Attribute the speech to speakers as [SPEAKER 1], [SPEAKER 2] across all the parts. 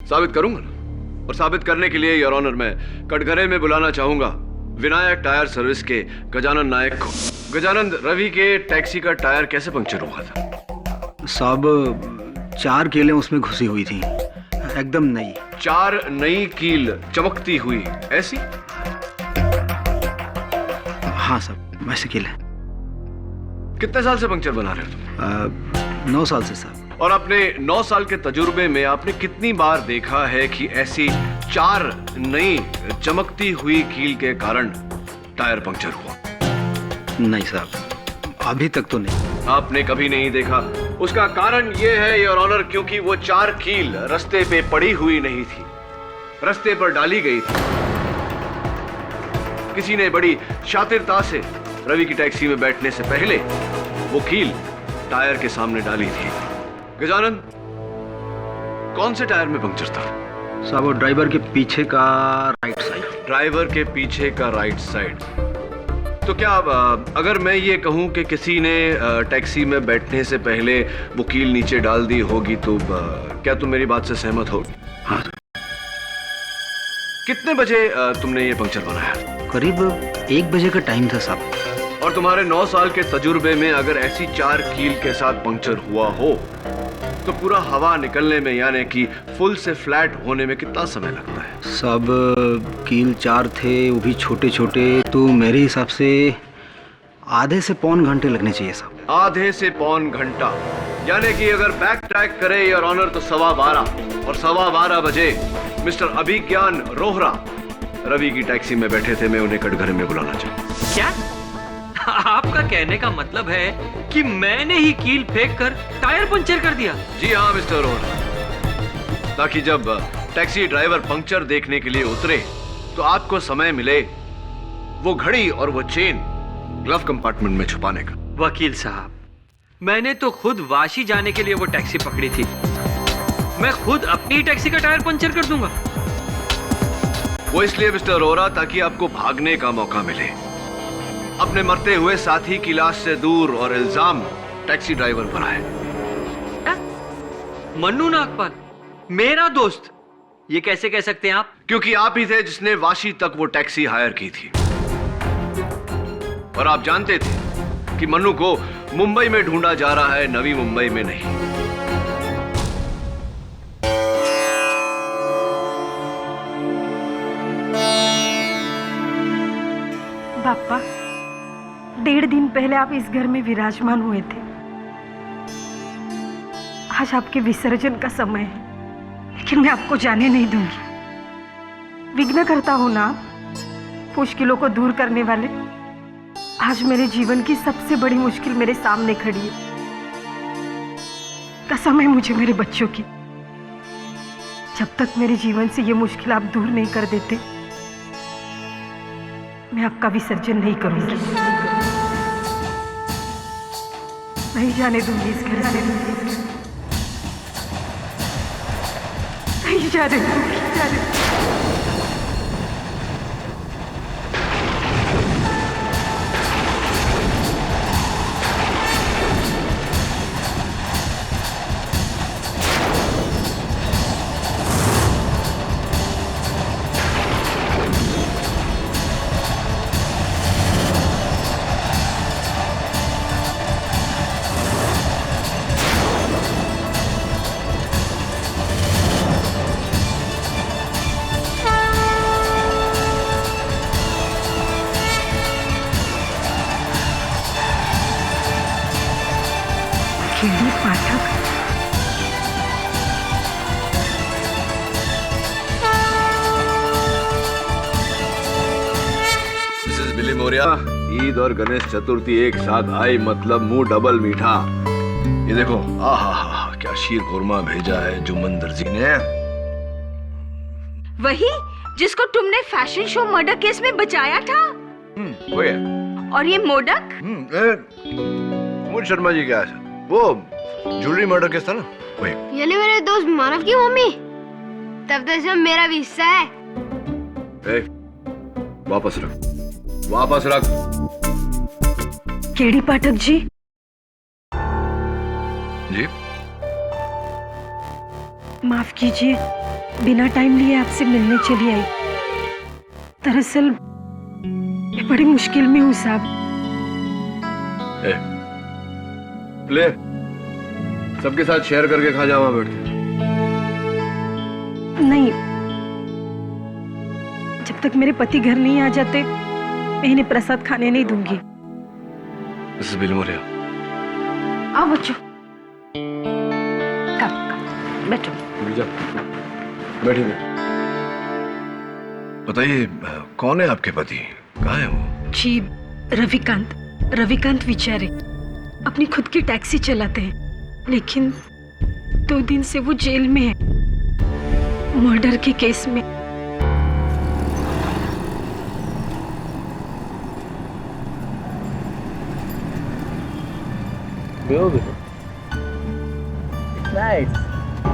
[SPEAKER 1] साबित करूंगा ना। और साबित करने के लिए योर ऑनर मैं कटघरे में बुलाना चाहूंगा विनायक टायर सर्विस के गजानन नायक को। गजानन, रवि के टैक्सी का टायर कैसे पंक्चर हुआ था?
[SPEAKER 2] साहब 4 कीलें उसमें घुसी हुई थी, एकदम नई।
[SPEAKER 1] 4 नई कील चमकती हुई ऐसी?
[SPEAKER 2] हाँ साहब, वैसे कीलें।
[SPEAKER 1] कितने साल से पंक्चर बना रहे हो तुम?
[SPEAKER 2] 9 साल से साहब।
[SPEAKER 1] और अपने 9 साल के तजुर्बे में आपने कितनी बार देखा है कि ऐसी 4 नई चमकती हुई कील के कारण टायर पंक्चर हुआ?
[SPEAKER 2] नहीं साहब, अभी तक तो नहीं।
[SPEAKER 1] आपने कभी नहीं देखा। उसका कारण यह है योर ऑनर, क्योंकि वो 4 कील रास्ते पे पड़ी हुई नहीं थी, रास्ते पर डाली गई थी। किसी ने बड़ी शातिरता से रवि की टैक्सी में बैठने से पहले वो कील टायर के सामने डाली थी। गजानन, कौन से टायर में पंक्चर था?
[SPEAKER 2] साहब वो ड्राइवर के पीछे का राइट साइड।
[SPEAKER 1] ड्राइवर के पीछे का राइट साइड। तो क्या अगर मैं ये कहूं कि किसी ने टैक्सी में बैठने से पहले वो कील नीचे डाल दी होगी तो क्या तुम मेरी बात से सहमत होगी?
[SPEAKER 2] हाँ।
[SPEAKER 1] कितने बजे तुमने ये पंक्चर बनाया?
[SPEAKER 2] करीब 1 बजे का टाइम था साहब।
[SPEAKER 1] और तुम्हारे 9 साल के तजुर्बे में अगर ऐसी 4 कील के साथ पंक्चर हुआ हो तो पूरा हवा निकलने में यानी कि फुल से फ्लैट होने में कितना समय लगता है?
[SPEAKER 2] सब कील 4 थे, वो भी छोटे छोटे, तो मेरे हिसाब से आधे से पौन घंटे लगने चाहिए साहब।
[SPEAKER 1] आधे से पौन घंटा, यानी कि अगर बैक ट्रैक करे योर ऑनर तो 12:15 और 12:15 बजे मिस्टर अभिज्ञान रोहरा रवि की टैक्सी में बैठे थे। मैं उन्हें कटघरे में बुलाना चाहूँ।
[SPEAKER 3] क्या आपका कहने का मतलब है कि मैंने ही कील फेंक कर टायर पंचर कर दिया?
[SPEAKER 1] जी हाँ मिस्टर रोहरा, ताकि जब टैक्सी ड्राइवर पंक्चर देखने के लिए उतरे तो आपको समय मिले वो घड़ी और वो चेन ग्लव कंपार्टमेंट में छुपाने का।
[SPEAKER 3] वकील साहब, मैंने तो खुद वाशी जाने के लिए वो टैक्सी पकड़ी थी। मैं खुद अपनी टैक्सी का टायर पंचर कर दूंगा।
[SPEAKER 1] वो इसलिए मिस्टर रोहरा ताकि आपको भागने का मौका मिले, अपने मरते हुए साथी की लाश से दूर, और इल्जाम टैक्सी ड्राइवर पर आए।
[SPEAKER 3] मन्नू नागपाल मेरा दोस्त, ये कैसे कह सकते हैं आप?
[SPEAKER 1] क्योंकि आप ही थे जिसने वाशी तक वो टैक्सी हायर की थी, और आप जानते थे कि मन्नू को मुंबई में ढूंढा जा रहा है, नवी मुंबई में नहीं।
[SPEAKER 4] पापा, 1.5 दिन पहले आप इस घर में विराजमान हुए थे। आज आपके विसर्जन का समय है, लेकिन मैं आपको जाने नहीं दूंगी। विघ्न करता हूं ना आप, मुश्किलों को दूर करने वाले। आज मेरे जीवन की सबसे बड़ी मुश्किल मेरे सामने खड़ी है। कसम है मुझे मेरे बच्चों की, जब तक मेरे जीवन से ये मुश्किल आप दूर नहीं कर देते, मैं आपका विसर्जन नहीं करूंगी। नहीं जाने दूंगी इस घर से, नहीं जाने दूंगी। केडी पाठक,
[SPEAKER 1] मिसेस बिली मौर्या, ईद और गणेश चतुर्थी एक साथ आई, मतलब मुंह डबल मीठा। ये देखो, आहा क्या शीर खुरमा भेजा है जुम्मन दर्जी ने।
[SPEAKER 5] वही जिसको तुमने फैशन शो मर्डर केस में बचाया था।
[SPEAKER 1] वो है।
[SPEAKER 5] और ये मोदक?
[SPEAKER 1] मोहन शर्मा जी क्या है? वो ज्वेलरी मर्डर केस था ना, वही।
[SPEAKER 6] यानी मेरे दोस्त मानव की मम्मी, तब तो इसमें मेरा भी हिस्सा है।
[SPEAKER 1] वापस रख, वापस रख।
[SPEAKER 4] केडी पाठक जी,
[SPEAKER 1] जी
[SPEAKER 4] माफ कीजिए, बिना टाइम लिए आपसे मिलने चली आई। दरअसल मैं बड़ी मुश्किल में हूँ साहब।
[SPEAKER 1] ले, सबके साथ शेयर करके खा जा, वहां बैठ के।
[SPEAKER 4] नहीं, जब तक मेरे पति घर नहीं आ जाते मैं इन्हें प्रसाद खाने नहीं दूंगी।
[SPEAKER 1] मिसेस बिलमोरिया,
[SPEAKER 4] आओ बच्चों, बैठो।
[SPEAKER 1] बैठिए। बताइए, कौन है आपके पति? कहाँ है वो?
[SPEAKER 4] जी, रविकांत विचारे अपनी खुद की टैक्सी चलाते हैं, लेकिन 2 दिन से वो जेल में है, मर्डर के केस में।
[SPEAKER 7] Nice.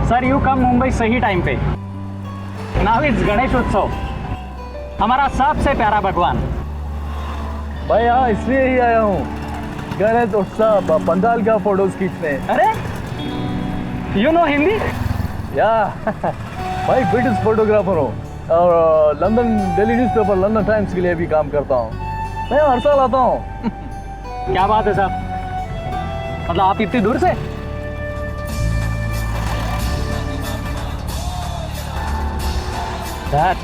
[SPEAKER 7] Sir, you come Mumbai सही टाइम पे। Now it's गणेश उत्सव, हमारा सबसे प्यारा भगवान।
[SPEAKER 8] भाई यहाँ इसलिए ही आया हूँ, गणेश उत्सव पंडाल का फोटोज खींचने।
[SPEAKER 7] अरे, you know हिंदी?
[SPEAKER 8] या भाई ब्रिटिश फोटोग्राफर हूँ और London daily newspaper London times के लिए भी काम करता हूँ। मैं हर साल आता हूँ।
[SPEAKER 7] क्या बात है साहब, मतलब आप इतनी दूर से?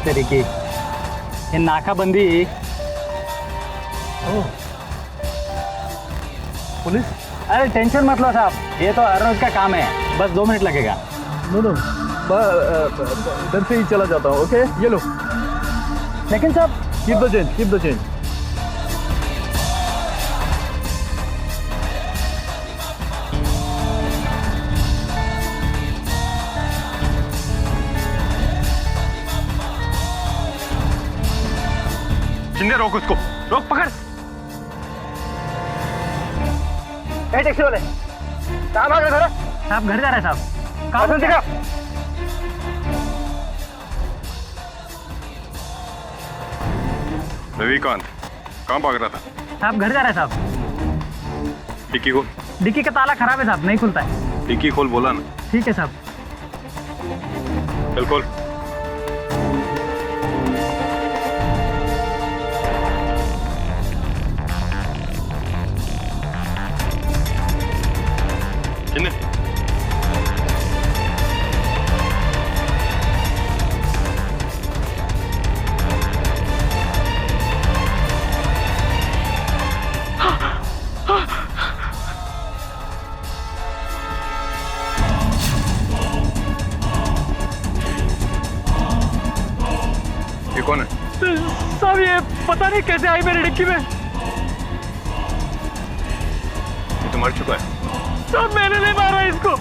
[SPEAKER 7] तरीके ये नाकाबंदी।
[SPEAKER 8] पुलिस?
[SPEAKER 7] अरे टेंशन मत लो साहब, ये तो हर रोज का काम है, बस 2 मिनट लगेगा।
[SPEAKER 8] नो इधर से ही चला जाता हूँ। ओके, ये लो।
[SPEAKER 7] लेकिन साहब,
[SPEAKER 8] कीप द चेंज।
[SPEAKER 1] शिंदे, रोक उसको, रोक, पकड़।
[SPEAKER 7] टैक्सी वाले कहाँ भाग रहे? साहब घर जा रहे हैं साहब। कहाँ से?
[SPEAKER 9] रविकांत कहाँ भाग रहा था?
[SPEAKER 7] साहब घर जा रहे हैं साहब।
[SPEAKER 9] डिक्की खोल।
[SPEAKER 7] डिक्की का ताला खराब है साहब, नहीं खुलता है।
[SPEAKER 9] डिक्की खोल बोला ना।
[SPEAKER 7] ठीक है साहब।
[SPEAKER 9] चल खोल। शिंदे, ये कौन है?
[SPEAKER 7] साहब ये पता नहीं कैसे आई मेरी डिक्की में।
[SPEAKER 9] ये तो मर चुका है।
[SPEAKER 7] साहब मैंने नहीं मारा इसको।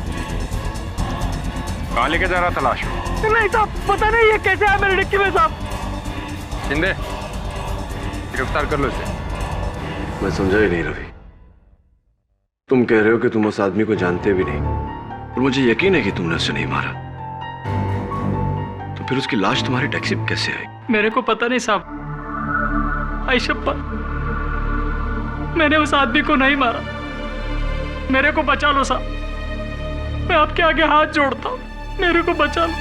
[SPEAKER 9] कहाँ लेके जा रहा था लाश?
[SPEAKER 7] नहीं साहब, पता नहीं ये कैसे आया मेरी डिक्की में साहब।
[SPEAKER 9] शिंदे, गिरफ्तार कर लो इसे।
[SPEAKER 1] मैं समझा ही नहीं रवि, तुम कह रहे हो कि तुम उस आदमी को जानते भी नहीं, और मुझे यकीन है कि तुमने उसे नहीं मारा, तो फिर उसकी लाश तुम्हारी टैक्सी में कैसे आई?
[SPEAKER 7] मेरे को पता नहीं साहब, आयशप्पा, मैंने उस आदमी को नहीं मारा। मेरे को बचा लो साहब, मैं आपके आगे हाथ जोड़ता हूँ, मेरे को बचा लो।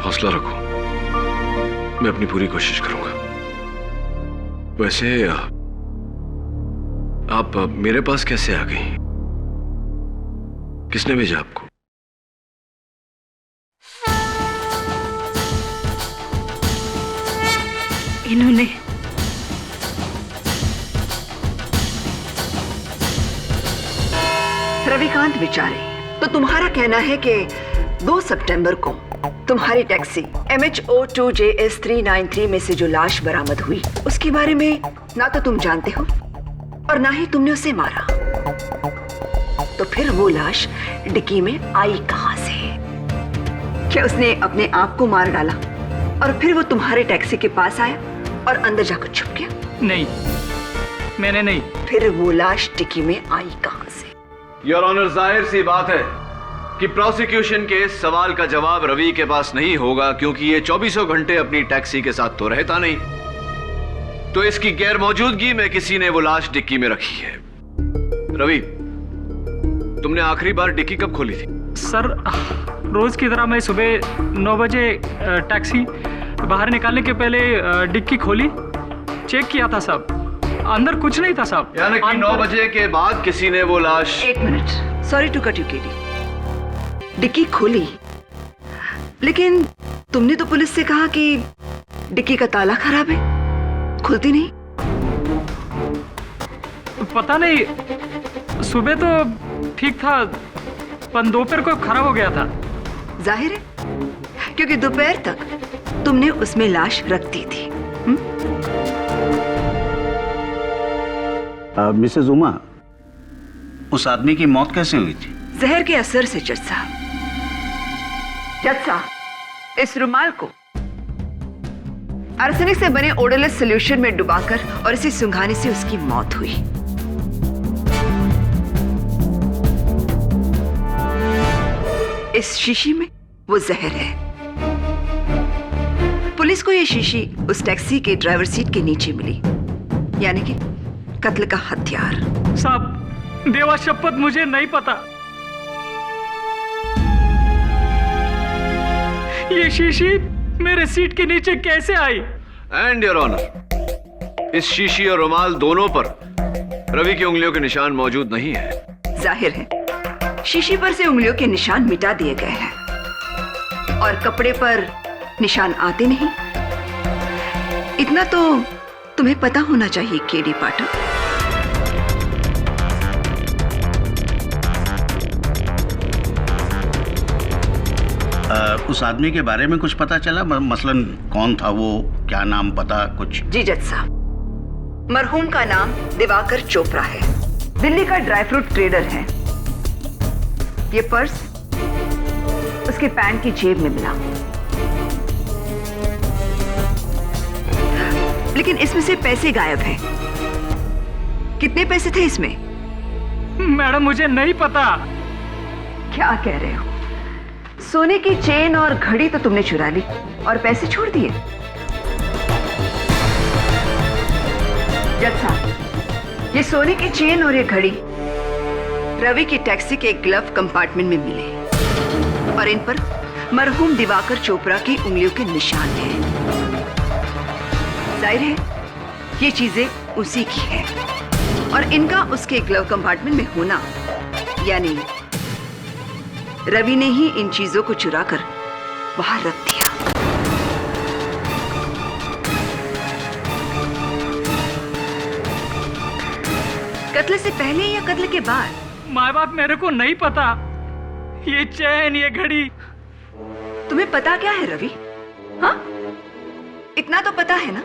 [SPEAKER 1] हौसला रखो, मैं अपनी पूरी कोशिश करूंगा। वैसे आप मेरे पास कैसे आ गई? किसने भेजा आपको?
[SPEAKER 4] इन्होंने।
[SPEAKER 10] रविकांत विचारे, तो तुम्हारा कहना है कि 2 सितंबर को तुम्हारी टैक्सी MHO2JS 393 में से जो लाश बरामद हुई, उसके बारे में ना तो तुम जानते हो और ना ही तुमने उसे मारा, तो फिर वो लाश डिक्की में आई कहां से? क्या उसने अपने आप को मार डाला और फिर वो तुम्हारे टैक्सी के पास आया और अंदर जाकर छुप गया?
[SPEAKER 7] नहीं, मैंने नहीं।
[SPEAKER 10] फिर वो लाश डिक्की में आई कहां से?
[SPEAKER 1] योर ऑनर, जाहिर सी बात है कि प्रोसिक्यूशन के इस सवाल का जवाब रवि के पास नहीं होगा, क्योंकि ये 24 घंटे अपनी टैक्सी के साथ तो रहता नहीं, तो इसकी गैर मौजूदगी में किसी ने वो लाश डिक्की में रखी है। रवि, तुमने आखिरी बार डिक्की कब खोली थी?
[SPEAKER 7] सर रोज की तरह मैं सुबह 9 बजे टैक्सी बाहर निकालने के पहले डिक्की खोली, चेक किया था साहब, अंदर कुछ नहीं था साहब।
[SPEAKER 1] यानी कि 9 बजे के बाद किसी ने वो लाश...
[SPEAKER 10] एक minute, sorry to cut you KD. Dickey खोली, लेकिन तुमने तो पुलिस से कहा कि डिक्की का ताला खराब है, खुलती नहीं।
[SPEAKER 7] पता नहीं, सुबह तो ठीक था पर दोपहर को खराब हो गया था।
[SPEAKER 10] जाहिर है, क्योंकि दोपहर तक तुमने उसमें लाश रख दी थी।
[SPEAKER 2] मिसेस उमा, उस आदमी की मौत कैसे हुई थी?
[SPEAKER 10] जहर के असर से जज साहब। जज साहब, इस रुमाल को आर्सेनिक से बने ओडोलेस सॉल्यूशन में डुबाकर और इसे सुंघाने से उसकी मौत हुई। इस शीशी में वो जहर है। पुलिस को ये शीशी उस टैक्सी के ड्राइवर सीट के नीचे मिली, यानी कि कत्ल का हथियार।
[SPEAKER 7] साहब देवा शपथ मुझे नहीं पता, ये शीशी मेरे सीट के नीचे कैसे आई?
[SPEAKER 1] एंड योर ऑनर, इस शीशी और रुमाल दोनों पर रवि की उंगलियों के निशान मौजूद नहीं है।
[SPEAKER 10] जाहिर है, शीशी पर से उंगलियों के निशान मिटा दिए गए हैं और कपड़े पर निशान आते नहीं। इतना तो तुम्हें पता होना चाहिए केडी पाठक।
[SPEAKER 2] उस आदमी के बारे में कुछ पता चला? मसलन कौन था वो, क्या नाम, पता कुछ?
[SPEAKER 10] जी जज साहब, मरहूम का नाम दिवाकर चोपड़ा है, दिल्ली का ड्राई फ्रूट ट्रेडर है। ये पर्स उसके पैंट की जेब में मिला, लेकिन इसमें से पैसे गायब हैं। कितने पैसे थे इसमें?
[SPEAKER 7] मैडम मुझे नहीं पता।
[SPEAKER 10] क्या कह रहे हो? सोने की चेन और घड़ी तो तुमने चुरा ली और पैसे छोड़ दिए। जज साहब, ये सोने की चेन और ये घड़ी रवि की टैक्सी के ग्लव कंपार्टमेंट में मिले और इन पर मरहूम दिवाकर चोपड़ा की उंगलियों के निशान हैं। जाहिर है ये चीजें उसी की है और इनका उसके ग्लव कंपार्टमेंट में होना, यानी रवि ने ही इन चीजों को चुराकर बाहर रख दिया। कत्ल से पहले या कत्ल के बाद?
[SPEAKER 7] माँ बाप मेरे को नहीं पता। ये चैन, ये घड़ी।
[SPEAKER 10] तुम्हें पता क्या है रवि? हाँ, इतना तो पता है ना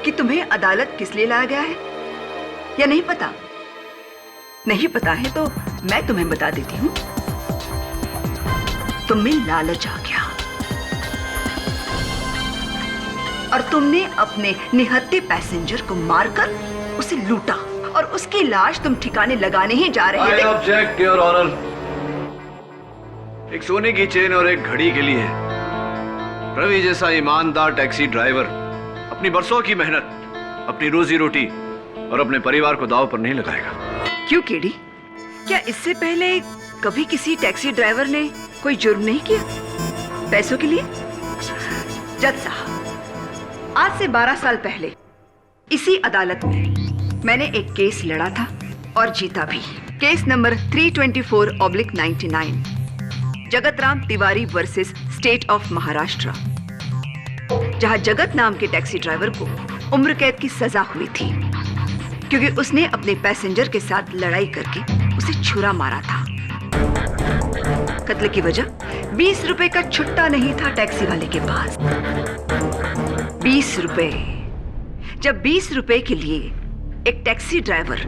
[SPEAKER 10] कि तुम्हें अदालत किस लिए लाया गया है, या नहीं पता? नहीं पता है तो मैं तुम्हें बता देती हूँ। तुम्हें लालच आ गया और तुमने अपने निहत्थे पैसेंजर को मारकर उसे लूटा और उसकी लाश तुम ठिकाने लगाने ही जा रहे थे।
[SPEAKER 1] I object, your honor। एक सोने की चेन और एक घड़ी के लिए रवि जैसा ईमानदार टैक्सी ड्राइवर अपनी बरसों की मेहनत, अपनी रोजी रोटी और अपने परिवार को दांव पर नहीं लगाएगा।
[SPEAKER 10] क्यों केडी? क्या इससे पहले कभी किसी टैक्सी ड्राइवर ने कोई जुर्म नहीं किया पैसों के लिए? जज साहब, आज से 12 साल पहले इसी अदालत में मैंने एक केस लड़ा था और जीता भी। Case number 324/99, Jagat Ram Tiwari versus state of Maharashtra, जहां जगत नाम के टैक्सी ड्राइवर को उम्र कैद की सजा हुई थी क्योंकि उसने अपने पैसेंजर के साथ लड़ाई करके उसे छुरा मारा था। कत्ल की वजह 20 रुपए का छुट्टा नहीं था टैक्सी वाले के पास। 20 रुपए। जब 20 रुपए के लिए एक टैक्सी ड्राइवर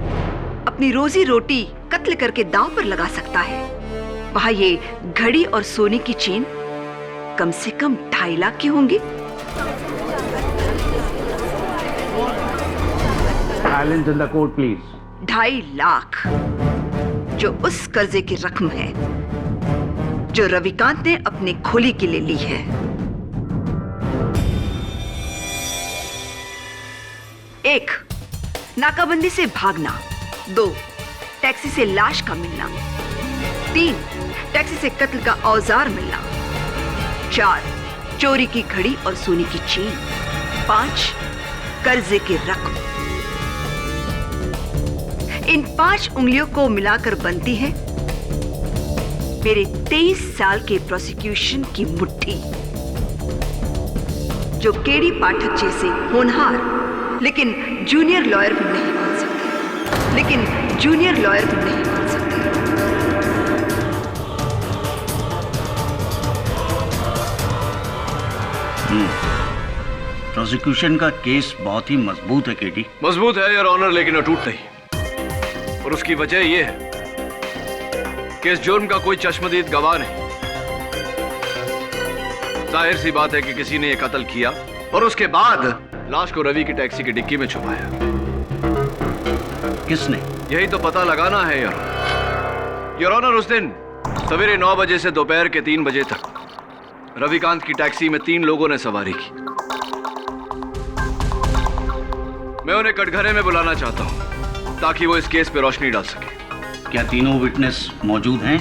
[SPEAKER 10] अपनी रोजी रोटी कत्ल करके दांव पर लगा सकता है, वहां ये घड़ी और सोने की चेन कम से कम 2.5 लाख की होंगी।
[SPEAKER 2] Silence in the court, please.
[SPEAKER 10] 2.5 lakh, जो उस कर्जे की रकम है जो रविकांत ने अपने खोली के लिए ली है। 1, नाकाबंदी से भागना। 2, टैक्सी से लाश का मिलना। 3, टैक्सी से कत्ल का औजार मिलना। 4, चोरी की घड़ी और सोने की चेन। 5, कर्जे की रकम। इन 5 उंगलियों को मिलाकर बनती है मेरे 23 साल के प्रोसिक्यूशन की मुट्ठी, जो केडी पाठक जैसे होनहार लेकिन जूनियर लॉयर भी नहीं मान सकते,
[SPEAKER 2] प्रोसिक्यूशन का केस बहुत ही मजबूत है केडी।
[SPEAKER 1] मजबूत है योर ऑनर, लेकिन अटूट नहीं। और उसकी वजह यह है कि इस जुर्म का कोई चश्मदीद गवाह नहीं। जाहिर सी बात है कि किसी ने यह कत्ल किया और उसके बाद लाश को रवि की टैक्सी की डिक्की में छुपाया।
[SPEAKER 2] किसने?
[SPEAKER 1] यही तो पता लगाना है योर ऑनर। उस दिन सवेरे 9 बजे से दोपहर के 3 बजे तक रविकांत की टैक्सी में 3 लोगों ने सवारी की। मैं उन्हें कटघरे में बुलाना चाहता हूं ताकि वो इस केस पे रोशनी डाल सके।
[SPEAKER 2] क्या तीनों विटनेस मौजूद हैं?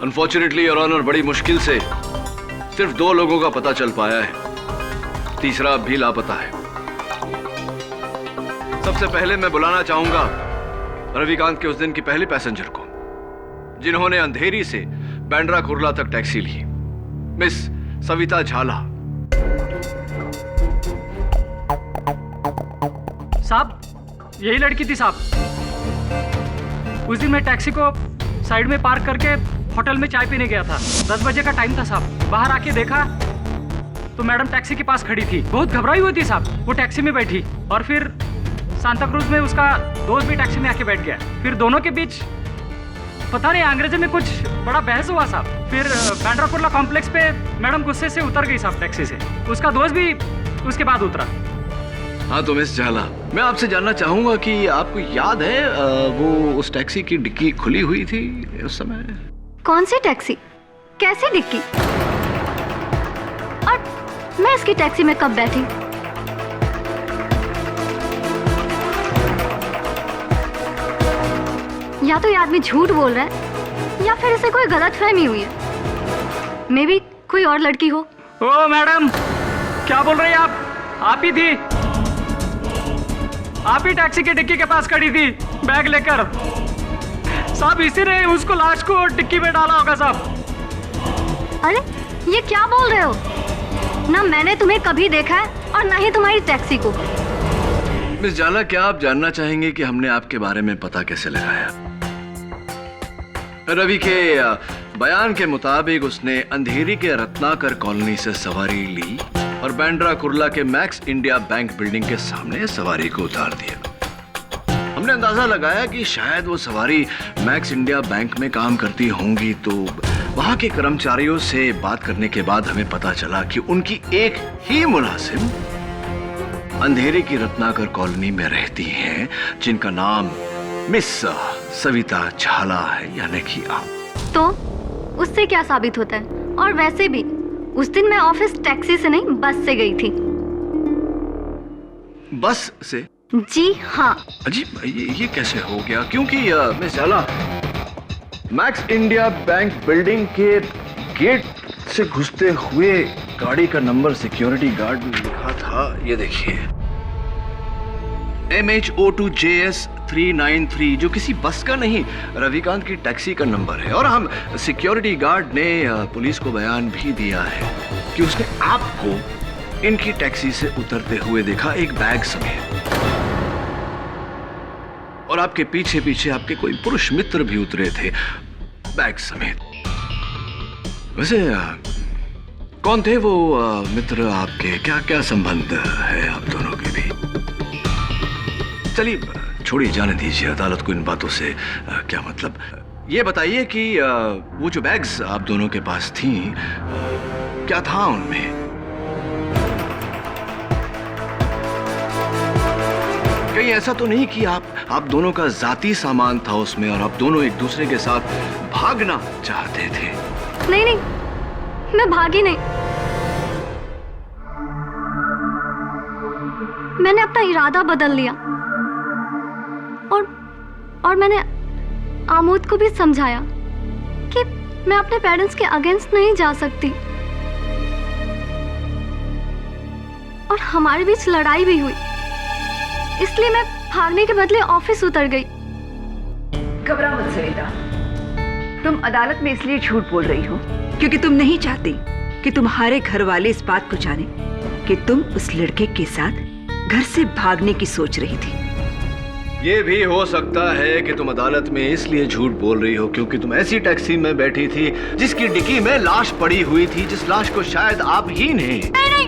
[SPEAKER 1] अनफॉर्चुनेटली योर ऑनर, बड़ी मुश्किल से सिर्फ 2 लोगों का पता चल पाया है, तीसरा अब भी लापता है। सबसे पहले मैं बुलाना चाहूंगा रविकांत के उस दिन की पहली पैसेंजर को, जिन्होंने अंधेरी से बैंड्रा कुर्ला तक टैक्सी ली, मिस सविता झाला।
[SPEAKER 7] साहब, यही लड़की थी साहब। उस दिन मैं टैक्सी को साइड में पार्क करके होटल में चाय पीने गया था। 10 बजे का टाइम था साहब। बाहर आके देखा तो मैडम टैक्सी के पास खड़ी थी, बहुत घबराई हुई थी साहब। वो टैक्सी में बैठी और फिर सांता क्रूज में उसका दोस्त भी टैक्सी में आके बैठ गया। फिर दोनों के बीच पता नहीं अंग्रेजी में कुछ बड़ा बहस हुआ साहब। फिर बैंड्रा कुर्ला कॉम्प्लेक्स पे मैडम गुस्से से उतर गई साहब टैक्सी से। उसका दोस्त भी उसके बाद उतरा।
[SPEAKER 1] हाँ तो मिस झाला, मैं आपसे जानना चाहूंगा कि आपको याद है वो उस टैक्सी की डिक्की खुली हुई थी उस समय?
[SPEAKER 6] कौन सी टैक्सी? कैसी डिक्की? और मैं इसकी टैक्सी में कब बैठी? या तो ये आदमी झूठ बोल रहा है या फिर इसे कोई गलतफहमी हुई है। मे बी कोई और लड़की हो।
[SPEAKER 7] ओ मैडम, क्या बोल रही हैं आप? आप ही थी, आप ही टैक्सी की डिक्की के पास खड़ी थी बैग लेकर साहब। इसी ने उसको लाश को डिक्की में डाला होगा साहब।
[SPEAKER 6] अरे ये क्या बोल रहे हो? ना मैंने तुम्हें कभी देखा है और ना ही तुम्हारी टैक्सी को।
[SPEAKER 1] मिस झाला, क्या आप जानना चाहेंगे कि हमने आपके बारे में पता कैसे लगाया? रवि के बयान के मुताबिक उसने अंधेरी के रत्नाकर कॉलोनी से सवारी ली और बैंड्रा कुर्ला के मैक्स इंडिया बैंक बिल्डिंग के सामने सवारी को उतार दिया। हमने अंदाजा लगाया कि शायद वो सवारी मैक्स इंडिया बैंक में काम करती होंगी, तो वहां के कर्मचारियों से बात करने के बाद हमें पता चला कि उनकी एक ही मुलाजिम अंधेरे की रत्नाकर कॉलोनी में रहती हैं, जिनका नाम मिस सविता झाला है, यानी कि आप।
[SPEAKER 6] तो उससे क्या साबित होता है? और वैसे भी उस दिन मैं ऑफिस टैक्सी से नहीं बस से गई थी।
[SPEAKER 1] बस से?
[SPEAKER 6] जी हाँ।
[SPEAKER 1] अजीब, ये कैसे हो गया? क्योंकि मिस झाला, मैक्स इंडिया बैंक बिल्डिंग के गेट से घुसते हुए गाड़ी का नंबर सिक्योरिटी गार्ड में लिखा था, ये देखिए, MH02JS 393, जो किसी बस का नहीं, रविकांत की टैक्सी का नंबर है। और हम सिक्योरिटी गार्ड ने पुलिस को बयान भी दिया है कि उसने आपको इनकी टैक्सी से उतरते हुए देखा, एक बैग समेत। और आपके पीछे पीछे आपके कोई पुरुष मित्र भी उतरे थे बैग समेत। वैसे कौन थे वो मित्र आपके? क्या क्या संबंध है आप दोनों के भी? चलिए छोड़िए, जाने दीजिए, अदालत को इन बातों से क्या मतलब। ये बताइए कि वो जो बैग्स आप दोनों के पास थी, क्या था उनमें? कहीं ऐसा तो नहीं कि आप दोनों का जाती सामान था उसमें और आप दोनों एक दूसरे के साथ भागना चाहते थे?
[SPEAKER 6] नहीं नहीं, मैं भागी नहीं। मैंने अपना इरादा बदल लिया और मैंने आमोद को भी समझाया कि मैं अपने पेरेंट्स के अगेंस्ट नहीं जा सकती, और हमारे बीच लड़ाई भी हुई, इसलिए मैं भागने के बदले ऑफिस उतर गई।
[SPEAKER 10] घबरा मत सरिता, तुम अदालत में इसलिए झूठ बोल रही हो क्योंकि तुम नहीं चाहती कि तुम्हारे घर वाले इस बात को जाने कि तुम उस लड़के के साथ घर से भागने की सोच रही थी।
[SPEAKER 1] ये भी हो सकता है कि तुम अदालत में इसलिए झूठ बोल रही हो क्योंकि तुम ऐसी टैक्सी में बैठी थी जिसकी डिक्की में लाश पड़ी हुई थी, जिस लाश को शायद आप ही ने।
[SPEAKER 6] नहीं,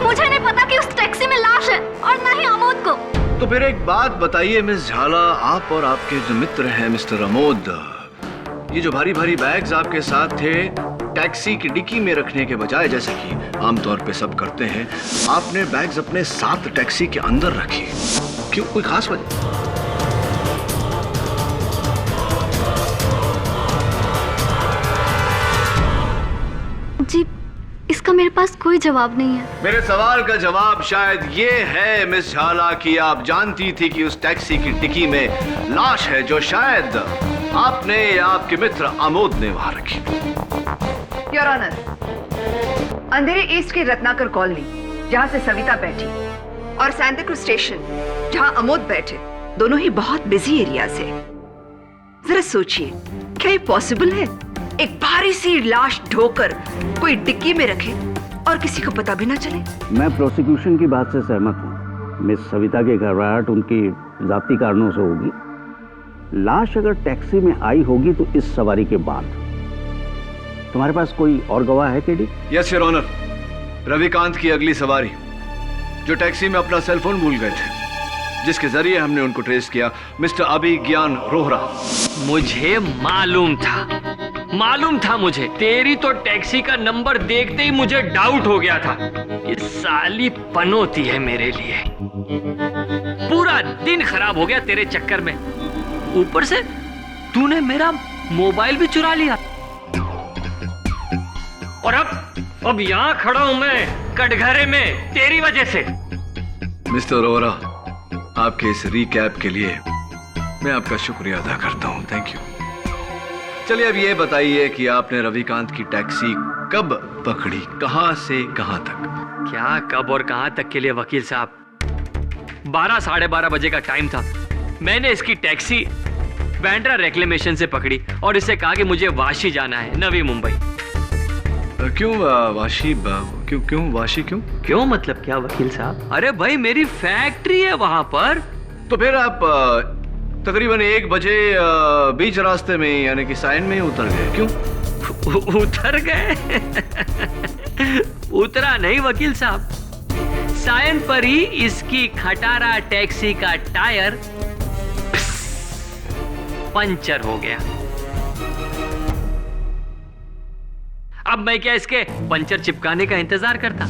[SPEAKER 6] मुझे नहीं पता कि उस टैक्सी में लाश है, और न ही अमोद को।
[SPEAKER 1] तो फिर एक बात बताइए मिस झाला, आप और आपके जो मित्र हैं मिस्टर अमोद, ये जो भारी भारी बैग्स आपके साथ थे, टैक्सी की डिक्की में रखने के बजाय, जैसे कि आमतौर पे सब करते हैं, आपने बैग्स अपने साथ टैक्सी के अंदर रखे। क्यों, कोई खास वजह?
[SPEAKER 6] जी, इसका मेरे पास कोई जवाब नहीं है।
[SPEAKER 1] मेरे सवाल का जवाब शायद ये है मिस झाला कि आप जानती थी कि उस टैक्सी की डिक्की में लाश है जो शायद आपने या आपके मित्र अमोद ने वहां रखी।
[SPEAKER 10] योर ऑनर, अंधेरे ईस्ट की रत्नाकर कॉलोनी जहां से सविता बैठी और सैंताक्रूज स्टेशन जहां अमोद बैठे, दोनों ही बहुत बिजी एरियाज है। जरा सोचिए, क्या ये पॉसिबल है एक भारी सी लाश ढोकर कोई डिक्की में रखे और किसी को पता भी ना चले?
[SPEAKER 2] मैं प्रोसिक्यूशन की बात से सहमत हूँ। मिस सविता की घबराहट उनकी जाती कारणों से होगी। लाश अगर टैक्सी में आई होगी तो इस सवारी के बाद। तुम्हारे पास कोई और गवाह है KD?
[SPEAKER 1] Yes your honour, Ravikant की अगली सवारी जो टैक्सी में अपना सेलफोन भूल गए थे, जिसके जरिए हमने उनको ट्रेस किया, मिस्टर अभिज्ञान रोहरा।
[SPEAKER 3] मुझे मालूम था मुझे। तेरी तो टैक्सी का नंबर देखते ही मुझे डाउट हो गया था कि साली पनौती है मेरे लिए। पूरा दिन खराब हो गया तेरे चक्कर में, ऊपर से तूने मेरा मोबाइल भी चुरा लिया, और अब यहाँ खड़ा हूं मैं कटघरे में तेरी वजह से।
[SPEAKER 1] मिस्टर रोहरा, आपके इस रिकैप के लिए मैं आपका शुक्रिया अदा करता हूं। Thank you. चलिए अब ये बताइए कि आपने रविकांत की टैक्सी कब पकड़ी, कहां से कहां तक?
[SPEAKER 3] क्या कब और कहां तक के लिए वकील साहब, 12 साढ़े 12 बजे का टाइम था। मैंने इसकी टैक्सी बैंड्रा रेक्लेमेशन से पकड़ी और इससे कहा कि मुझे वाशी जाना है, नवी मुंबई।
[SPEAKER 1] क्यों वाशी? क्यों वाशी?
[SPEAKER 3] क्यों मतलब क्या वकील साहब? अरे भाई, मेरी फैक्ट्री है वहां पर।
[SPEAKER 1] तो फिर आप तकरीबन 1 बजे बीच रास्ते में यानी कि सायन में उतर गए। क्यों?
[SPEAKER 3] उतर गए? उतरा नहीं वकील साहब, सायन पर ही इसकी खटारा टैक्सी का टायर पंचर हो गया। अब मैं क्या इसके पंचर चिपकाने का इंतजार करता?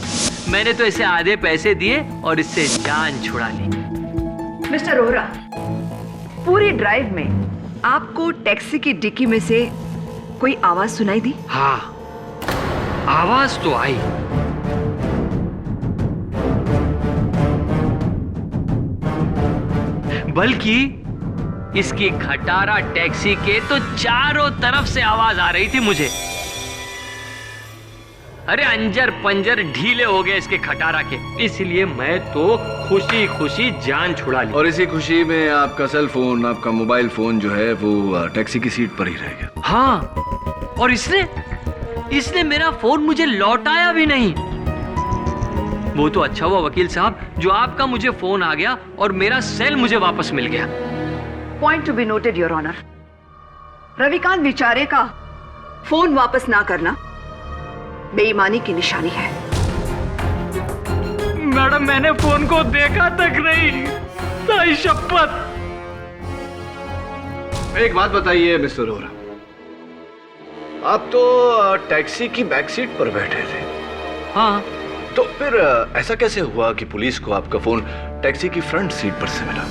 [SPEAKER 3] मैंने तो इसे आधे पैसे दिए और इससे जान छुड़ा ली।
[SPEAKER 10] मिस्टर रोहरा, पूरी ड्राइव में आपको टैक्सी की डिक्की में से कोई आवाज सुनाई दी?
[SPEAKER 3] हाँ, आवाज तो आई। बल्कि इसकी खटारा टैक्सी के तो चारों तरफ से आवाज आ रही थी मुझे। अरे अंजर पंजर ढीले हो गए इसके खटारा के, इसलिए मैं तो खुशी खुशी जान छुड़ा ली।
[SPEAKER 1] और इसी खुशी में आपका सेल फोन, आपका मोबाइल फोन जो है वो टैक्सी की सीट पर ही रह गया।
[SPEAKER 3] हाँ, और इसने मेरा फोन मुझे लौटाया भी नहीं। वो तो अच्छा हुआ वकील साहब जो आपका मुझे फोन आ गया और मेरा सेल मुझे वापस मिल गया।
[SPEAKER 10] Point to be noted your honour, Ravikant बेचारे का फोन वापस ना करना बेईमानी की निशानी है।
[SPEAKER 7] मैडम, मैंने फोन को देखा तक नहीं, सही शपथ।
[SPEAKER 1] एक बात बताइए मिस्टर रोहरा, आप तो टैक्सी की बैक सीट पर बैठे थे।
[SPEAKER 3] हाँ,
[SPEAKER 1] तो फिर ऐसा कैसे हुआ कि पुलिस को आपका फोन टैक्सी की फ्रंट सीट पर से मिला?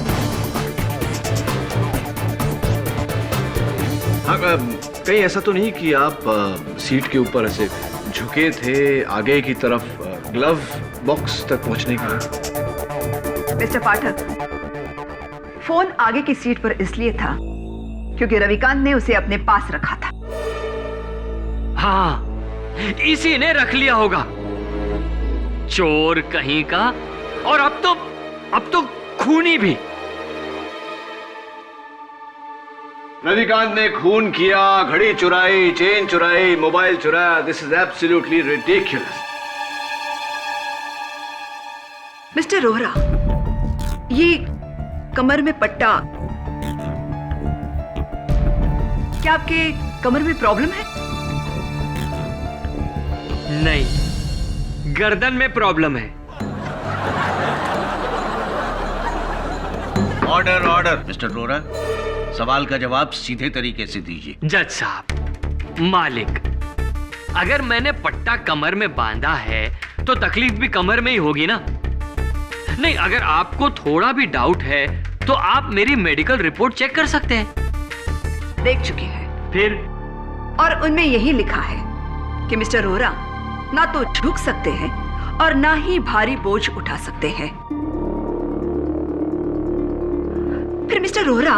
[SPEAKER 1] हाँ, कहीं ऐसा तो नहीं कि आप सीट के ऊपर ऐसे झुके थे आगे की तरफ, ग्लव बॉक्स तक पहुंचने के लिए?
[SPEAKER 10] मिस्टर पाठक, फोन आगे की सीट पर इसलिए था क्योंकि रविकांत ने उसे अपने पास रखा था।
[SPEAKER 3] हाँ, इसी ने रख लिया होगा, चोर कहीं का। और अब तो खूनी भी।
[SPEAKER 1] रविकांत ने खून किया, घड़ी चुराई, चेन चुराई, मोबाइल चुराया। This is absolutely ridiculous.
[SPEAKER 10] Mister Rohra, ये कमर में पट्टा, क्या आपके कमर में प्रॉब्लम है?
[SPEAKER 3] नहीं, गर्दन में प्रॉब्लम है।
[SPEAKER 2] ऑर्डर ऑर्डर मिस्टर रोहरा, सवाल का जवाब सीधे तरीके से दीजिए।
[SPEAKER 3] जज साहब, मालिक, अगर मैंने पट्टा कमर में बांधा है तो तकलीफ भी कमर में ही होगी ना। नहीं, अगर आपको थोड़ा भी डाउट है तो आप मेरी मेडिकल रिपोर्ट चेक कर सकते हैं।
[SPEAKER 10] देख चुके हैं।
[SPEAKER 3] फिर?
[SPEAKER 10] और उनमें यही लिखा है कि मिस्टर रोहरा ना तो झुक सकते हैं और ना ही भारी बोझ उठा सकते हैं। फिर मिस्टर रोहरा,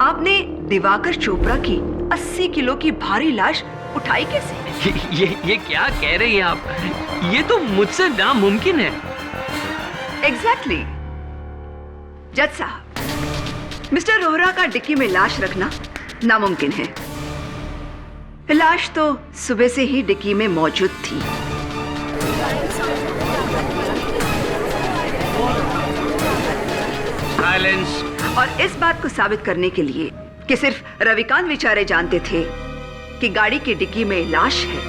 [SPEAKER 10] आपने दिवाकर चोपड़ा की 80 किलो की भारी लाश उठाई कैसे?
[SPEAKER 3] ये क्या कह रही हैं आप? ये तो मुझसे नामुमकिन है।
[SPEAKER 10] एग्जैक्टली। जज साहब, मिस्टर रोहरा का डिक्की में लाश रखना नामुमकिन है। लाश तो सुबह से ही डिक्की में मौजूद थी।
[SPEAKER 2] साइलेंस।
[SPEAKER 10] और इस बात को साबित करने के लिए कि सिर्फ रविकांत बेचारे जानते थे कि गाड़ी की डिक्की में लाश है,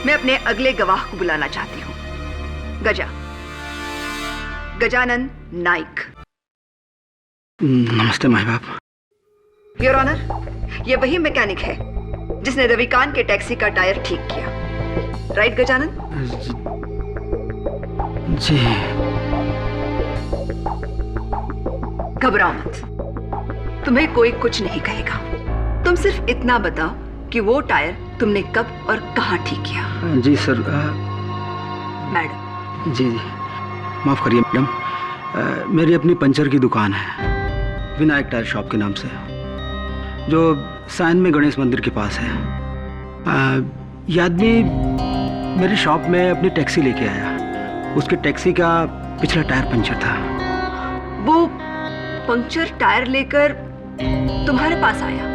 [SPEAKER 10] मैं अपने अगले गवाह को बुलाना चाहती हूँ। गजानन नाइक।
[SPEAKER 11] नमस्ते माई बाप।
[SPEAKER 10] योर ऑनर, ये वही मैकेनिक है जिसने रविकांत के टैक्सी का टायर ठीक किया। राइट गजानन?
[SPEAKER 11] जी।
[SPEAKER 10] घबराओ मत, तुम्हें कोई कुछ नहीं कहेगा। तुम सिर्फ इतना बताओ कि वो टायर तुमने कब और कहां ठीक किया।
[SPEAKER 11] जी सर।
[SPEAKER 10] मैडम।
[SPEAKER 11] जी जी, माफ़ करिए मैडम, मेरी अपनी पंचर की दुकान है, विनायक टायर शॉप के नाम से, जो साइन में गणेश मंदिर के पास है। ये आदमी मेरी शॉप में अपनी टैक्सी लेके आया। उसके टैक्सी का पिछला टायर पंचर था।
[SPEAKER 10] वो पंक्चर टायर लेकर तुम्हारे पास आया?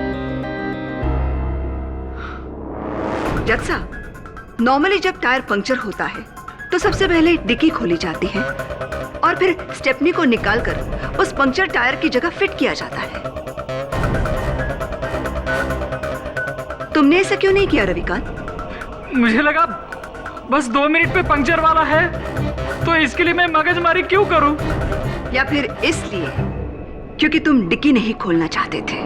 [SPEAKER 10] जज साहब, नॉर्मली जब टायर पंक्चर होता है तो सबसे पहले डिक्की खोली जाती है और फिर स्टेपनी को निकालकर उस पंक्चर टायर की जगह फिट किया जाता है। तुमने ऐसा क्यों नहीं किया रविकांत?
[SPEAKER 7] मुझे लगा बस 2 मिनट पे पंक्चर वाला है, तो इसके लिए मैं मगजमारी क्यों करूं?
[SPEAKER 10] या फिर इसलिए क्योंकि तुम डिक्की नहीं खोलना चाहते थे?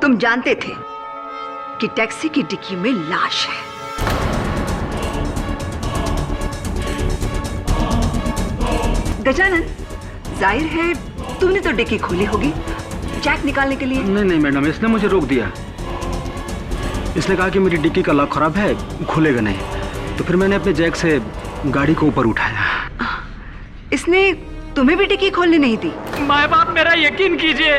[SPEAKER 10] तुम जानते थे कि टैक्सी की डिक्की में लाश है। गजानन, जाहिर है तुमने तो डिक्की खोली होगी जैक निकालने के लिए।
[SPEAKER 11] नहीं नहीं मैडम, इसने मुझे रोक दिया। इसने कहा कि मेरी डिक्की का लॉक खराब है, खुलेगा नहीं। तो फिर मैंने अपने जैक से गाड़ी को ऊपर उठाया।
[SPEAKER 10] इसने तुम्हें भी डिक्की खोलने नहीं दी?
[SPEAKER 7] माँ बाप, मेरा यकीन कीजिए,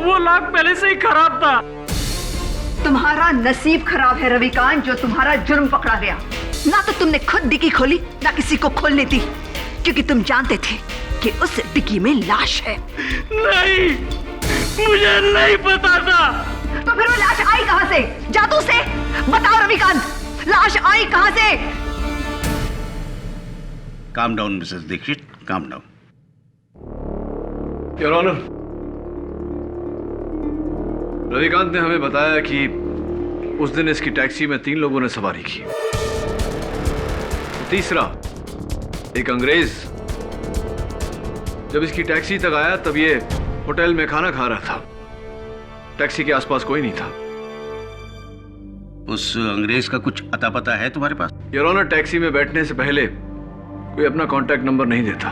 [SPEAKER 7] वो लॉक पहले से ही खराब था।
[SPEAKER 10] तुम्हारा नसीब खराब है रविकांत, जो तुम्हारा जुर्म पकड़ा गया। ना तो तुमने खुद डिक्की खोली, ना किसी को खोलने दी, क्योंकि तुम जानते थे कि उस डिक्की में लाश है।
[SPEAKER 7] नहीं, मुझे नहीं पता था।
[SPEAKER 10] तो फिर वो लाश आई कहां से? जादू से? बताओ रविकांत, लाश आई कहां से?
[SPEAKER 2] Calm down Mrs Dixit, calm down.
[SPEAKER 1] Your honour, Ravikant ने हमें बताया कि उस दिन इसकी टैक्सी में 3 लोगों ने सवारी की। तीसरा एक अंग्रेज जब इसकी टैक्सी तक आया तब ये होटल में खाना खा रहा था। टैक्सी के आसपास कोई नहीं था।
[SPEAKER 2] उस अंग्रेज का कुछ अता पता है तुम्हारे पास?
[SPEAKER 1] योर ऑनर, टैक्सी में बैठने से पहले कोई अपना कांटेक्ट नंबर नहीं देता।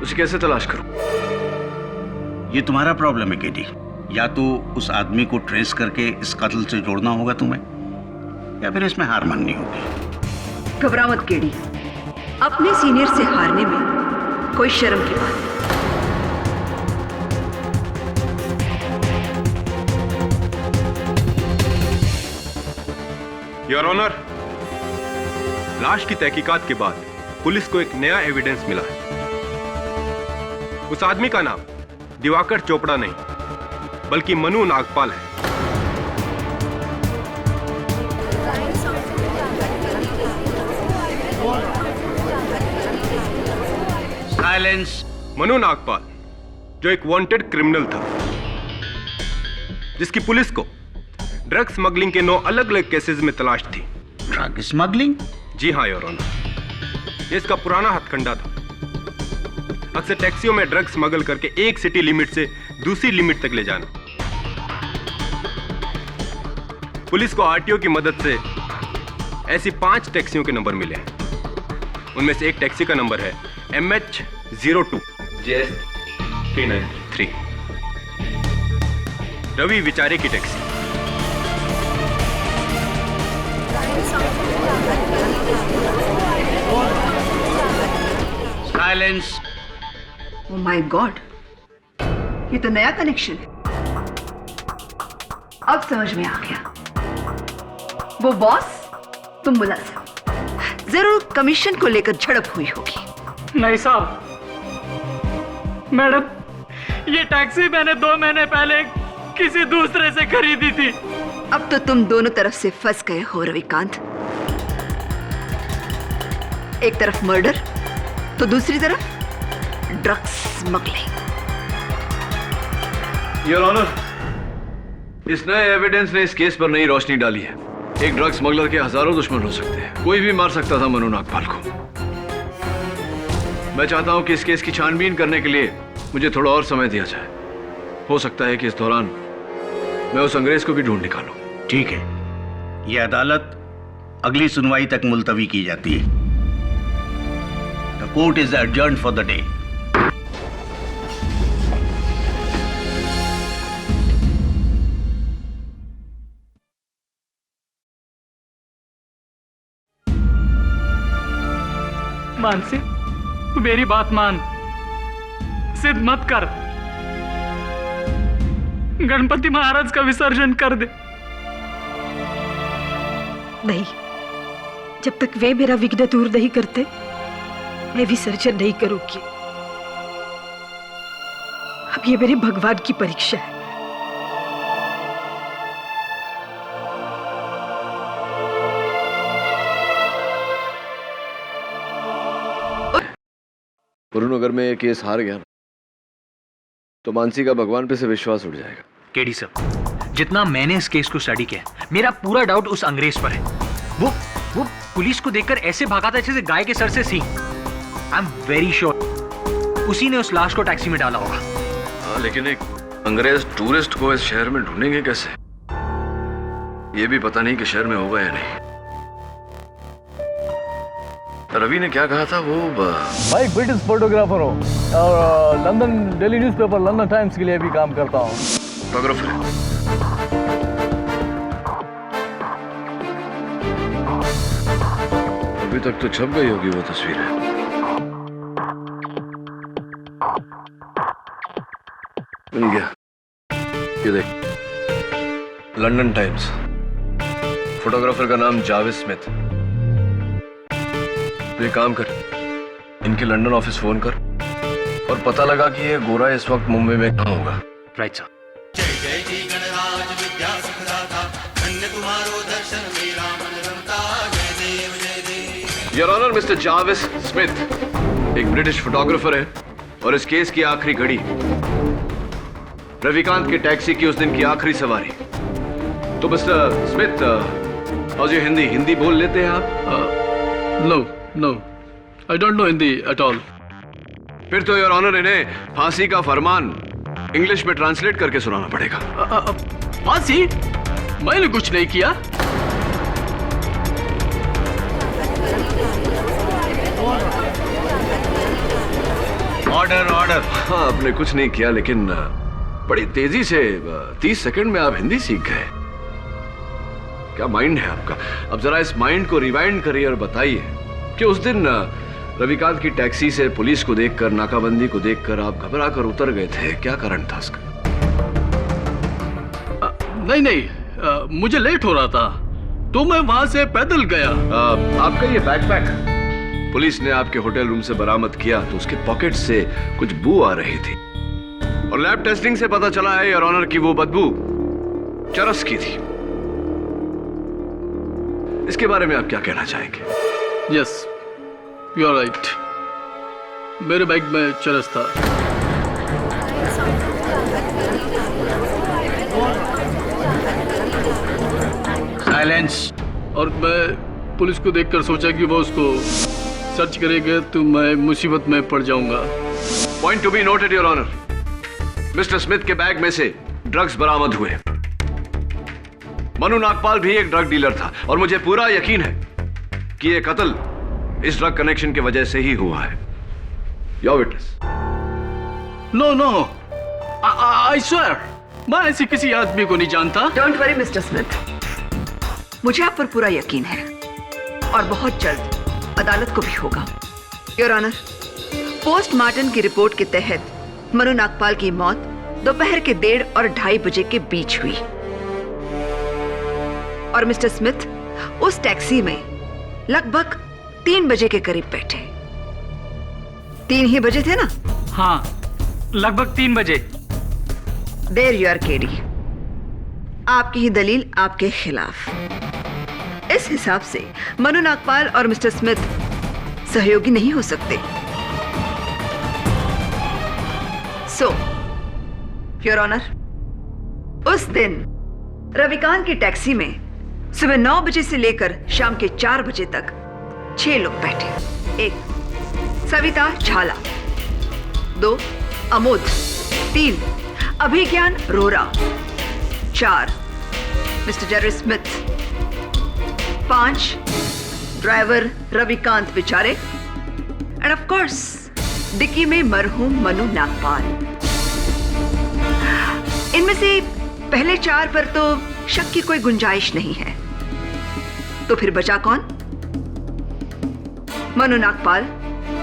[SPEAKER 1] उसे कैसे तलाश करूं?
[SPEAKER 2] ये तुम्हारा प्रॉब्लम है केडी। या तो उस आदमी को ट्रेस करके इस कत्ल से जोड़ना होगा तुम्हें, या फिर इसमें हार माननी होगी।
[SPEAKER 10] घबराओ मत केडी, अपने सीनियर से हारने में कोई शर्म की बात नहीं।
[SPEAKER 9] योर ऑनर, लाश की तहकीकात के बाद पुलिस को एक नया एविडेंस मिला है। उस आदमी का नाम दिवाकर चोपड़ा नहीं बल्कि मनु नागपाल है।
[SPEAKER 2] साइलेंस।
[SPEAKER 9] मनु नागपाल जो एक वांटेड क्रिमिनल था, जिसकी पुलिस को ड्रग स्मगलिंग के 9 अलग अलग केसेस में तलाश थी।
[SPEAKER 2] Drug smuggling?
[SPEAKER 9] जी हाँ योर ऑनर, ये इसका पुराना हथकंडा था। अक्सर टैक्सियों में ड्रग स्मगल करके एक सिटी लिमिट से दूसरी लिमिट तक ले जाना। पुलिस को आरटीओ की मदद से ऐसी 5 टैक्सियों के नंबर मिले हैं। उनमें से एक टैक्सी का नंबर है MH02 JS 393, रवि विचारे की taxi.
[SPEAKER 2] Silence.
[SPEAKER 10] Oh my God, ये तो नया कनेक्शन है। अब समझ में आ गया। वो बॉस, तुम मुलाजिम। जरूर कमीशन को लेकर झड़प हुई होगी।
[SPEAKER 7] नहीं साहब, मैडम, ये टैक्सी मैंने 2 महीने पहले किसी दूसरे से खरीदी थी।
[SPEAKER 10] अब तो तुम दोनों तरफ से फंस गए हो रविकांत। एक तरफ मर्डर तो दूसरी तरफ ड्रग्स स्मगलिंग।
[SPEAKER 1] योर ऑनर, इस नए एविडेंस ने इस केस पर नई रोशनी डाली है। एक ड्रग स्मगलर के हजारों दुश्मन हो सकते हैं, कोई भी मार सकता था मनु नागपाल को। मैं चाहता हूं कि इस केस की छानबीन करने के लिए मुझे थोड़ा और समय दिया जाए। हो सकता है कि इस दौरान मैं उस अंग्रेज को भी ढूंढ निकालूं।
[SPEAKER 2] ठीक है, यह अदालत अगली सुनवाई तक मुलतवी की जाती है। The court is adjourned for the day.
[SPEAKER 7] Mansi, तू मेरी बात मान, जिद मत कर। गणपति महाराज का विसर्जन कर दे।
[SPEAKER 4] नहीं, जब तक वे मेरा विघ्न दूर नहीं करते मैं विसर्जन नहीं करूंगी। अब ये मेरे भगवान की परीक्षा है।
[SPEAKER 1] वरुण, अगर मैं ये केस हार गया तो मानसी का भगवान पे से विश्वास उठ जाएगा।
[SPEAKER 3] केडी सर, जितना मैंने इस केस को स्टडी किया, मेरा पूरा डाउट उस अंग्रेज पर है। वो पुलिस को देखकर ऐसे भागा था जैसे गाय के सर से सींग। आई एम वेरी श्योर उसी ने उस लाश को टैक्सी में डाला होगा।
[SPEAKER 1] हाँ, लेकिन एक अंग्रेज टूरिस्ट को इस शहर में ढूंढेंगे कैसे? ये भी पता नहीं कि शहर में होगा या नहीं। रवि ने क्या कहा था वो?
[SPEAKER 8] मैं एक ब्रिटिश फोटोग्राफर हूँ और London daily newspaper London times के लिए भी काम करता हूँ।
[SPEAKER 1] फोटोग्राफर है। अभी तक तो छप गई होगी वो तस्वीरें। मिल गया, ये देख, लंदन टाइम्स। फोटोग्राफर का नाम जावेद स्मिथ। तो ये काम कर, इनके लंदन ऑफिस फोन कर और पता लगा कि ये गोरा इस वक्त मुंबई में कहाँ होगा।
[SPEAKER 3] Right sir.
[SPEAKER 1] Your honour, Mr Javed Smith एक ब्रिटिश फोटोग्राफर है और इस केस की आखिरी घड़ी रविकांत के टैक्सी की उस दिन की आखिरी सवारी। तो मिस्टर स्मिथ, और ये हिंदी बोल लेते हैं आप?
[SPEAKER 8] No, I don't know Hindi at all.
[SPEAKER 1] फिर तो योर ऑनर इन्हें फांसी का फरमान इंग्लिश में ट्रांसलेट करके सुनाना पड़ेगा।
[SPEAKER 8] फांसी? मैंने कुछ नहीं किया।
[SPEAKER 2] ऑर्डर।
[SPEAKER 1] हाँ, आपने कुछ नहीं किया, लेकिन बड़ी तेजी से 30 सेकंड में आप हिंदी सीख गए। क्या माइंड है आपका? अब जरा इस माइंड को रिवाइंड करिए और बताइए कि उस दिन रविकांत की टैक्सी से पुलिस को देखकर, नाकाबंदी को देखकर आप घबरा कर उतर गए थे। क्या कारण था इसका?
[SPEAKER 8] नहीं, मुझे लेट हो रहा था। तो मैं वहां से पैदल गया।
[SPEAKER 1] आपका ये बैकपैक पुलिस ने आपके होटल रूम से बरामद किया तो उसके पॉकेट से कुछ बू आ रही थी और लैब टेस्टिंग से पता चला है योर ऑनर की वो बदबू चरस की थी। इसके बारे में आप क्या कहना चाहेंगे?
[SPEAKER 8] Yes, you are right. मेरे बैग में चरस था।
[SPEAKER 2] साइलेंस।
[SPEAKER 8] और मैं पुलिस को देखकर सोचा कि वो उसको सर्च करेगा तो मैं मुसीबत में पड़ जाऊंगा।
[SPEAKER 1] Point to be noted your honour, Mr Smith के बैग में से ड्रग्स बरामद हुए। मनु नागपाल भी एक ड्रग डीलर था और मुझे पूरा यकीन है कि यह कत्ल इस ड्रग कनेक्शन की वजह से ही हुआ है। Your witness.
[SPEAKER 8] No no, I swear, मैं ऐसे किसी आदमी को नहीं जानता।
[SPEAKER 10] डोंट वरी मिस्टर स्मिथ, मुझे आप पर पूरा यकीन है और बहुत जल्द अदालत को भी होगा। योर ऑनर, पोस्टमार्टम की रिपोर्ट के तहत मनु नागपाल की मौत दोपहर के 1:30 और 2:30 बजे के बीच हुई और मिस्टर स्मिथ उस टैक्सी में लगभग 3 बजे के करीब बैठे। 3 ही बजे थे ना?
[SPEAKER 7] हाँ, लगभग 3 बजे।
[SPEAKER 10] There you are KD. आपकी ही दलील आपके खिलाफ। इस हिसाब से मनु नागपाल और मिस्टर स्मिथ सहयोगी नहीं हो सकते। सो योर ऑनर, उस दिन रविकांत की टैक्सी में सुबह 9 बजे से लेकर शाम के 4 बजे तक 6 लोग बैठे। 1 Savita Jhala, 2 Amod, 3 Abhigyan Rohra, 4 mister Jerry Smith, 5 driver Ravikant बिचारे एंड ऑफ कोर्स डिक्की में मरहूम मनु नागपाल। इनमें से पहले 4 पर तो शक की कोई गुंजाइश नहीं है। तो फिर बचा कौन? मनु नागपाल,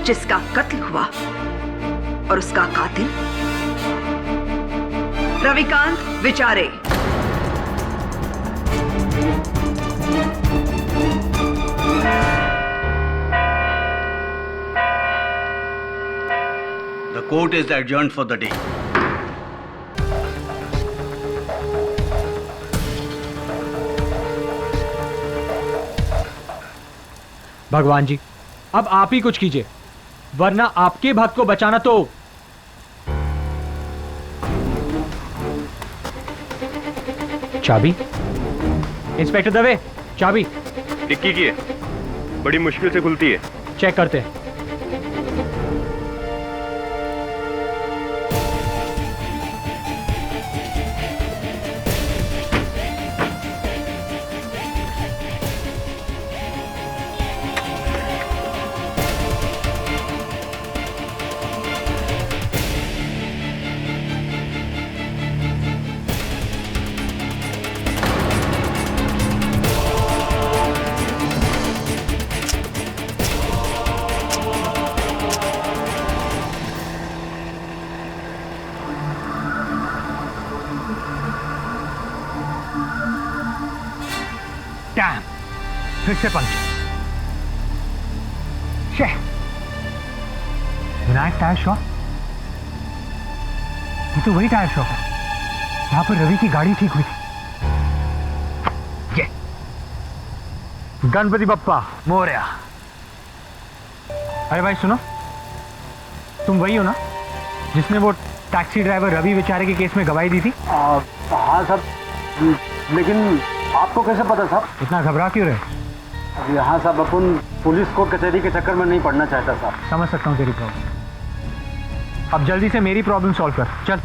[SPEAKER 10] जिसका कत्ल हुआ, और उसका कातिल रविकांत विचारे।
[SPEAKER 2] The court is adjourned for the day.
[SPEAKER 7] भगवान जी, अब आप ही कुछ कीजिए, वरना आपके भक्त को बचाना तो। चाबी? इंस्पेक्टर दवे, चाबी।
[SPEAKER 9] डिक्की की है, बड़ी मुश्किल से खुलती है।
[SPEAKER 7] चेक करते हैं। डैम, फिर से पंक्चर। विनायक टायर शॉप, ये तो वही टायर शॉप है जहां पर रवि की गाड़ी ठीक हुई थी। ये गणपति बप्पा मोरया। अरे भाई सुनो, तुम वही हो ना जिसने वो टैक्सी ड्राइवर रवि बेचारे के केस में गवाही दी थी?
[SPEAKER 11] हाँ साहब, लेकिन आपको कैसे पता साहब?
[SPEAKER 7] इतना घबरा क्यों रहे?
[SPEAKER 11] यहाँ साहब अपन पुलिस कोर्ट कचहरी के चक्कर में नहीं पड़ना चाहता साहब।
[SPEAKER 7] समझ सकता हूँ तेरी प्रॉब्लम। अब जल्दी से मेरी प्रॉब्लम सॉल्व कर, चल।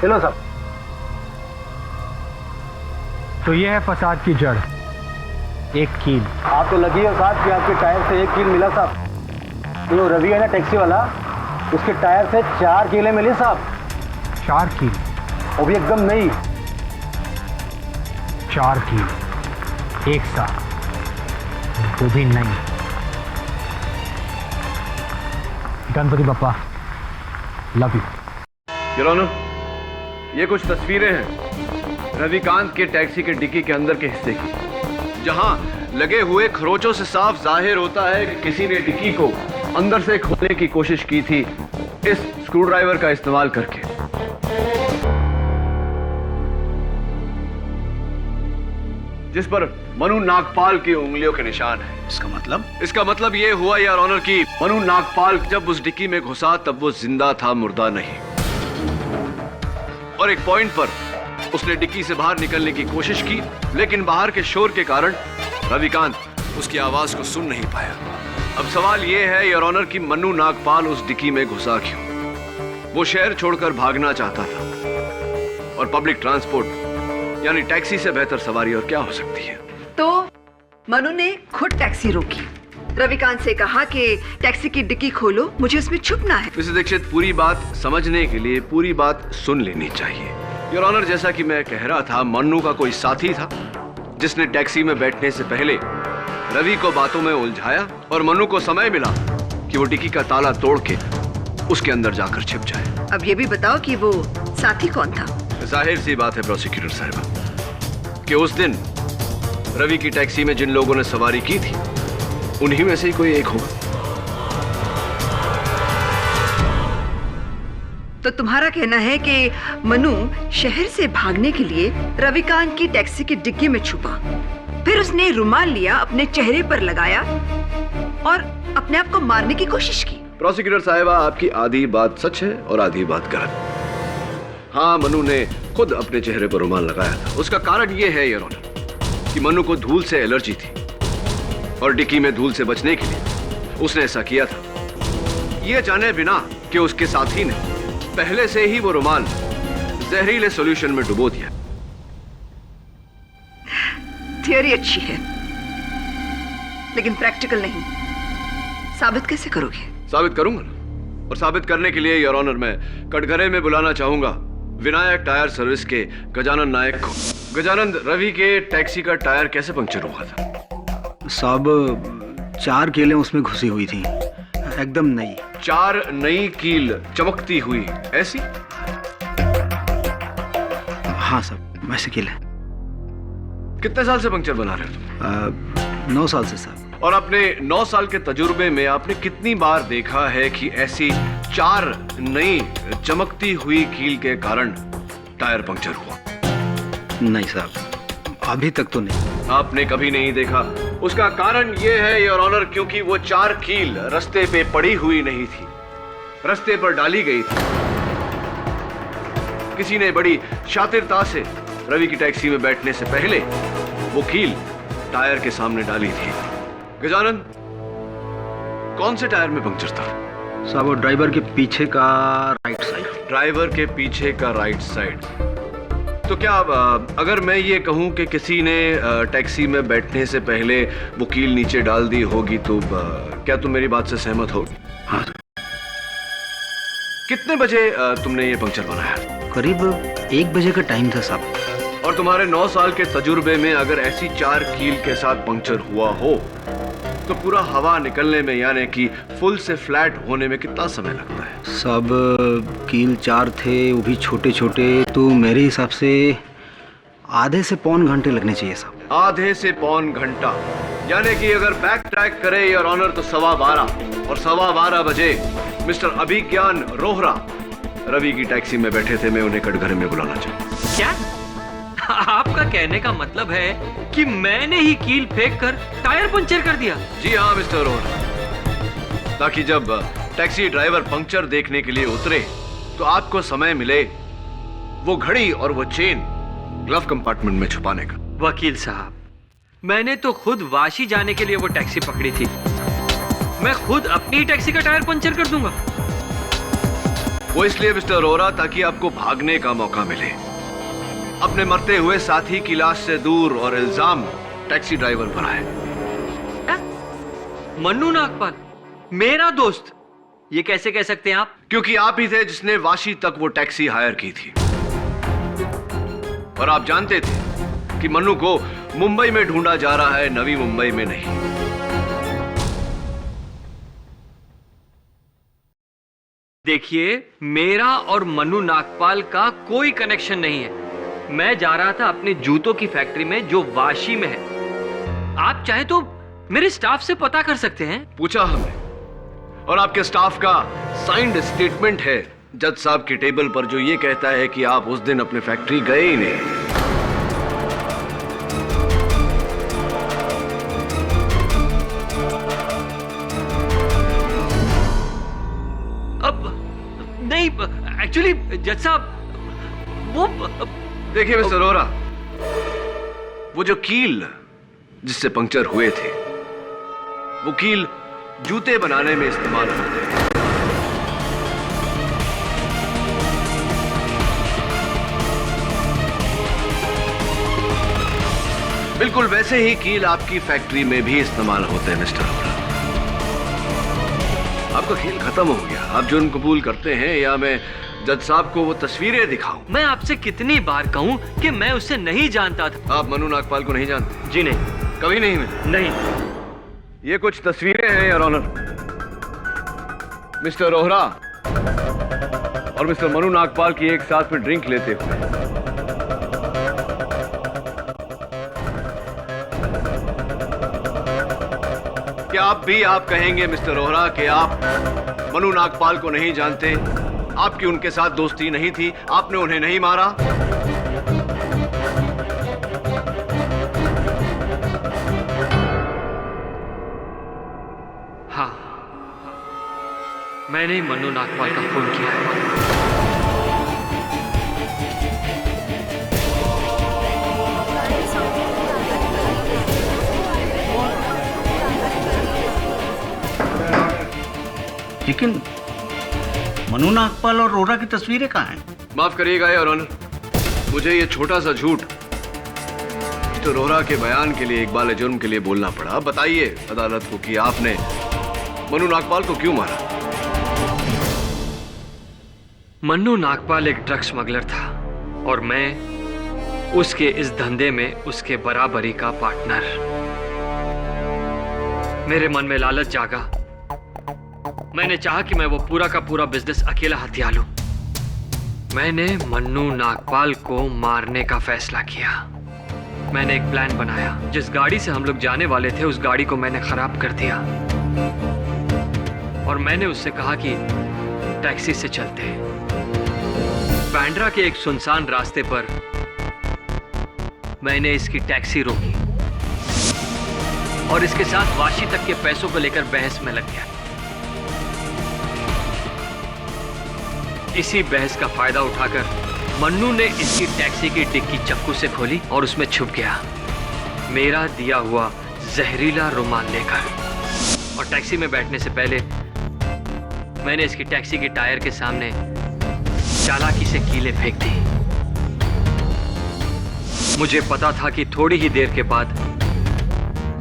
[SPEAKER 11] हेलो साहब।
[SPEAKER 7] तो ये है फसाद की जड़, एक कील।
[SPEAKER 11] आप तो लगी हो साहब कि आपके टायर से 1 कील मिला साहब। जो रवि है ना टैक्सी वाला, उसके टायर से 4 कीलें मिली साहब।
[SPEAKER 7] 4 कील?
[SPEAKER 11] वो भी एकदम नहीं।
[SPEAKER 7] 4 कील एक साथ, वो भी नहीं। Ganpati Bappa, love you.
[SPEAKER 1] Your honour, ये कुछ तस्वीरें हैं रविकांत के टैक्सी के डिक्की के अंदर के हिस्से की, जहां लगे हुए खरोचों से साफ जाहिर होता है कि किसी ने डिक्की को अंदर से खोलने की कोशिश की थी इस स्क्रूड्राइवर का इस्तेमाल करके। जिस पर मनु नागपाल की उंगलियों के निशान है। इसका मतलब ये हुआ यार ऑनर कि मनु नागपाल जब उस डिक्की में घुसा तब वो जिंदा था, मुर्दा नहीं। और एक पॉइंट पर उसने डिक्की से बाहर निकलने की कोशिश की, लेकिन बाहर के शोर के कारण रविकांत उसकी आवाज को सुन नहीं पाया। अब सवाल यह है यार ऑनर कि मनु नागपाल उस डिक्की में घुसा क्यों? वो शहर छोड़कर भागना चाहता था, और पब्लिक ट्रांसपोर्ट यानी टैक्सी से बेहतर सवारी और क्या हो सकती है?
[SPEAKER 10] तो मनु ने खुद टैक्सी रोकी, रविकांत से कहा कि टैक्सी की डिक्की खोलो, मुझे उसमें छुपना है।
[SPEAKER 1] मिसेस दीक्षित, पूरी बात समझने के लिए पूरी बात सुन लेनी चाहिए। योर ऑनर, जैसा कि मैं कह रहा था, मन्नू का कोई साथी था जिसने टैक्सी में बैठने से पहले रवि को बातों में उलझाया और मन्नू को समय मिला कि वो डिक्की का ताला तोड़ के उसके अंदर जाकर छिप जाए।
[SPEAKER 10] अब ये भी बताओ कि वो साथी कौन था?
[SPEAKER 1] जाहिर सी बात है प्रोसिक्यूटर साहिबा कि उस दिन रवि की टैक्सी में जिन लोगों ने सवारी की थी उन्हीं में से ही कोई एक होगा।
[SPEAKER 10] तो तुम्हारा कहना है कि मनु शहर से भागने के लिए रविकांत की टैक्सी की डिक्की में छुपा, फिर उसने रुमाल लिया, अपने चेहरे पर लगाया और अपने आप को मारने की कोशिश की।
[SPEAKER 1] प्रोसिक्यूटर साहिबा, आपकी आधी बात सच है और आधी बात गलत। हाँ, मनु ने खुद अपने चेहरे पर रुमाल लगाया था। उसका कारण यह है योर ऑनर कि मनु को धूल से एलर्जी थी और डिक्की में धूल से बचने के लिए उसने ऐसा किया था, यह जाने बिना कि उसके साथी ने पहले से ही वो रुमाल जहरीले सॉल्यूशन में डुबो दिया।
[SPEAKER 10] थियरी अच्छी है लेकिन प्रैक्टिकल नहीं। साबित कैसे करोगे?
[SPEAKER 1] साबित करूंगा ना, और साबित करने के लिए योर ऑनर मैं कटघरे में बुलाना चाहूंगा विनायक टायर सर्विस के गजानन नायक को। गजानन, रवि के टैक्सी का टायर कैसे पंक्चर हुआ था?
[SPEAKER 11] साहब, 4 कीलें उसमें घुसी हुई थी, एकदम नई।
[SPEAKER 1] 4 नई कील चमकती हुई ऐसी?
[SPEAKER 11] हाँ साहब, वैसे कील है।
[SPEAKER 1] कितने साल से पंक्चर बना रहे हो तुम?
[SPEAKER 11] 9 साल से साहब।
[SPEAKER 1] और अपने 9 साल के तजुर्बे में आपने कितनी बार देखा है कि ऐसी 4 नई चमकती हुई कील के कारण टायर पंक्चर हुआ?
[SPEAKER 11] नहीं साहब, अभी तक तो नहीं।
[SPEAKER 1] आपने कभी नहीं देखा? उसका कारण यह है योर ऑनर क्योंकि वो 4 कील रास्ते पे पड़ी हुई नहीं थी, रास्ते पर डाली गई थी। किसी ने बड़ी शातिरता से रवि की टैक्सी में बैठने से पहले वो कील टायर के सामने डाली थी। गजानन, कौन से टायर में पंक्चर था?
[SPEAKER 11] साहब, वो ड्राइवर के पीछे का राइट साइड।
[SPEAKER 1] ड्राइवर के पीछे का राइट साइड। तो क्या अगर मैं ये कहूं कि किसी ने टैक्सी में बैठने से पहले वो कील नीचे डाल दी होगी तो क्या तुम मेरी बात से सहमत होगी?
[SPEAKER 11] हाँ।
[SPEAKER 1] कितने बजे तुमने ये पंक्चर बनाया?
[SPEAKER 11] करीब 1 बजे का टाइम था साहब।
[SPEAKER 1] और तुम्हारे 9 साल के तजुर्बे में अगर ऐसी 4 कील के साथ पंक्चर हुआ हो तो पूरा हवा निकलने में यानी कि फुल से फ्लैट होने में कितना समय लगता है?
[SPEAKER 11] सब कील 4 थे, वो भी छोटे छोटे, तो मेरे हिसाब से आधे से पौन घंटे लगने चाहिए साहब।
[SPEAKER 1] आधे से पौन घंटा, यानी कि अगर बैक ट्रैक करे योर ऑनर तो 12:15 और 12:15 बजे मिस्टर अभिज्ञान रोहरा रवि की टैक्सी में बैठे थे। मैं उन्हें कटघरे में बुलाना चाहूँ।
[SPEAKER 3] क्या आपका कहने का मतलब है कि मैंने ही कील फेंक कर टायर पंचर कर दिया?
[SPEAKER 1] जी हाँ मिस्टर रोहरा, ताकि जब टैक्सी ड्राइवर पंक्चर देखने के लिए उतरे तो आपको समय मिले वो घड़ी और वो चेन ग्लव कंपार्टमेंट में छुपाने का।
[SPEAKER 3] वकील साहब, मैंने तो खुद वाशी जाने के लिए वो टैक्सी पकड़ी थी। मैं खुद अपनी टैक्सी का टायर पंचर कर दूंगा।
[SPEAKER 1] वो इसलिए मिस्टर रोहरा ताकि आपको भागने का मौका मिले, अपने मरते हुए साथी की लाश से दूर, और इल्जाम टैक्सी ड्राइवर पर आए।
[SPEAKER 3] मन्नू नागपाल मेरा दोस्त, ये कैसे कह सकते हैं आप?
[SPEAKER 1] क्योंकि आप ही थे जिसने वाशी तक वो टैक्सी हायर की थी, और आप जानते थे कि मन्नू को मुंबई में ढूंढा जा रहा है, नवी मुंबई में नहीं।
[SPEAKER 3] देखिए, मेरा और मनु नागपाल का कोई कनेक्शन नहीं है। मैं जा रहा था अपने जूतों की फैक्ट्री में जो वाशी में है। आप चाहे तो मेरे स्टाफ से पता कर सकते हैं।
[SPEAKER 1] पूछा हमने, और आपके स्टाफ का साइंड स्टेटमेंट है जज साहब की टेबल पर, जो ये कहता है कि आप उस दिन अपने फैक्ट्री गए ही नहीं।
[SPEAKER 3] अब नहीं, एक्चुअली जज साहब वो
[SPEAKER 1] देखिए मिस्टर रोहरा, वो जो कील जिससे पंक्चर हुए थे, वो कील जूते बनाने में इस्तेमाल होते हैं। बिल्कुल वैसे ही कील आपकी फैक्ट्री में भी इस्तेमाल होते हैं मिस्टर रोहरा। आपका खेल खत्म हो गया। आप जुर्म कबूल करते हैं या मैं जज साहब को वो तस्वीरें दिखाऊं?
[SPEAKER 3] मैं आपसे कितनी बार कहूं कि मैं उससे नहीं जानता था।
[SPEAKER 1] आप मनु नागपाल को नहीं जानते?
[SPEAKER 3] जी नहीं।
[SPEAKER 1] कभी नहीं मिले?
[SPEAKER 3] नहीं।
[SPEAKER 1] ये कुछ तस्वीरें हैं योर ऑनर। मिस्टर रोहरा और मिस्टर मनु नागपाल की एक साथ में ड्रिंक लेते हुए। क्या आप कहेंगे मिस्टर रोहरा कि आप मनु नागपाल को नहीं जानते? आपकी उनके साथ दोस्ती नहीं थी? आपने उन्हें नहीं मारा?
[SPEAKER 3] हाँ, मैंने मनु नागपाल का खून किया है।
[SPEAKER 2] लेकिन मनु नागपाल और रोहरा की तस्वीरें कहाँ हैं?
[SPEAKER 1] माफ करिएगा योर ऑनर, मुझे ये छोटा सा झूठ मिस्टर रोहरा के बयान के लिए, इकबाल जुर्म के लिए बोलना पड़ा। बताइए अदालत को कि आपने मनु नागपाल को क्यों मारा?
[SPEAKER 3] मनु नागपाल एक ड्रग स्मगलर था और मैं उसके इस धंधे में उसके बराबरी का पार्टनर। मेरे मन में लालच जागा। मैंने चाहा कि मैं वो पूरा का पूरा बिजनेस अकेला हथिया लूं। मैंने मन्नू नागपाल को मारने का फैसला किया। मैंने एक प्लान बनाया। जिस गाड़ी से हम लोग जाने वाले थे उस गाड़ी को मैंने खराब कर दिया और मैंने उससे कहा कि टैक्सी से चलते। बांद्रा के एक सुनसान रास्ते पर मैंने इसकी टैक्सी रोकी और इसके साथ वाशी तक के पैसों को लेकर बहस में लग गया। इसी बहस का फायदा उठाकर मन्नू ने इसकी टैक्सी की डिक्की चाकू से खोली और उसमें छुप गया, मेरा दिया हुआ जहरीला रुमाल लेकर। और टैक्सी में बैठने से पहले मैंने इसकी टैक्सी के टायर के सामने चालाकी से कीलें फेंक दी। मुझे पता था कि थोड़ी ही देर के बाद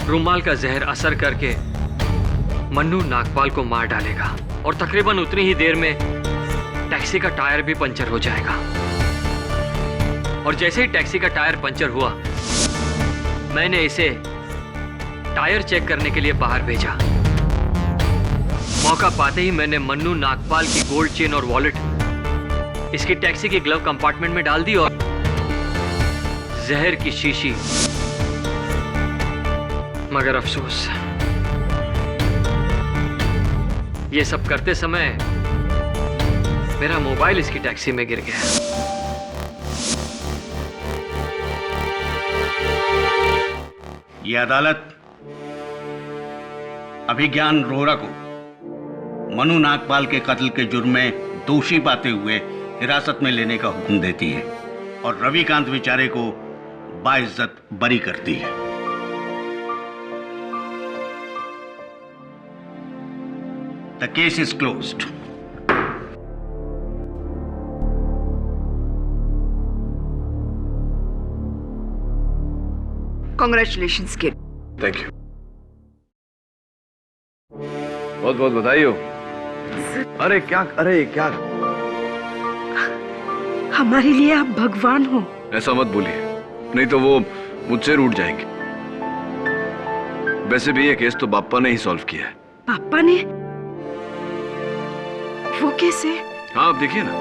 [SPEAKER 3] रुमाल का जहर असर करके मन्नू नागपाल को मार डालेगा और तकरीबन उतनी ही देर में टैक्सी का टायर भी पंचर हो जाएगा। और जैसे ही टैक्सी का टायर पंचर हुआ, मैंने इसे टायर चेक करने के लिए बाहर भेजा। मौका पाते ही मैंने मन्नू नागपाल की गोल्ड चेन और वॉलेट इसकी टैक्सी के ग्लव कंपार्टमेंट में डाल दी और जहर की शीशी। मगर अफसोस, ये सब करते समय मेरा मोबाइल इसकी टैक्सी में गिर गया।
[SPEAKER 2] यह अदालत अभिज्ञान रोहरा को मनु नागपाल के कत्ल के जुर्म में दोषी पाते हुए हिरासत में लेने का हुक्म देती है और रविकांत बेचारे को बाइज्जत बरी करती है। The case is closed.
[SPEAKER 10] Congratulations kid.
[SPEAKER 1] Thank you, बहुत बहुत बधाई हो। अरे क्या
[SPEAKER 4] हमारे लिए आप भगवान हो।
[SPEAKER 1] ऐसा मत बोलिए, नहीं तो वो मुझसे रूठ जाएंगे। वैसे भी ये केस तो बाप्पा ने ही सॉल्व किया है।
[SPEAKER 4] पापा ने? वो कैसे?
[SPEAKER 1] हाँ आप देखिए ना,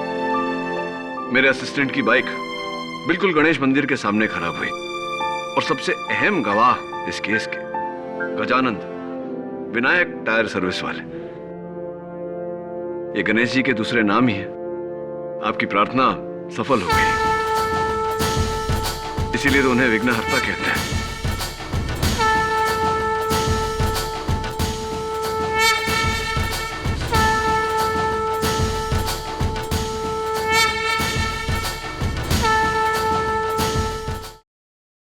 [SPEAKER 1] मेरे असिस्टेंट की बाइक बिल्कुल गणेश मंदिर के सामने खराब हुई और सबसे अहम गवाह इस केस के गजानंद विनायक टायर सर्विस वाले, ये गणेश जी के दूसरे नाम ही है। आपकी प्रार्थना सफल हो गई, इसीलिए तो उन्हें विघ्नहर्ता कहते हैं।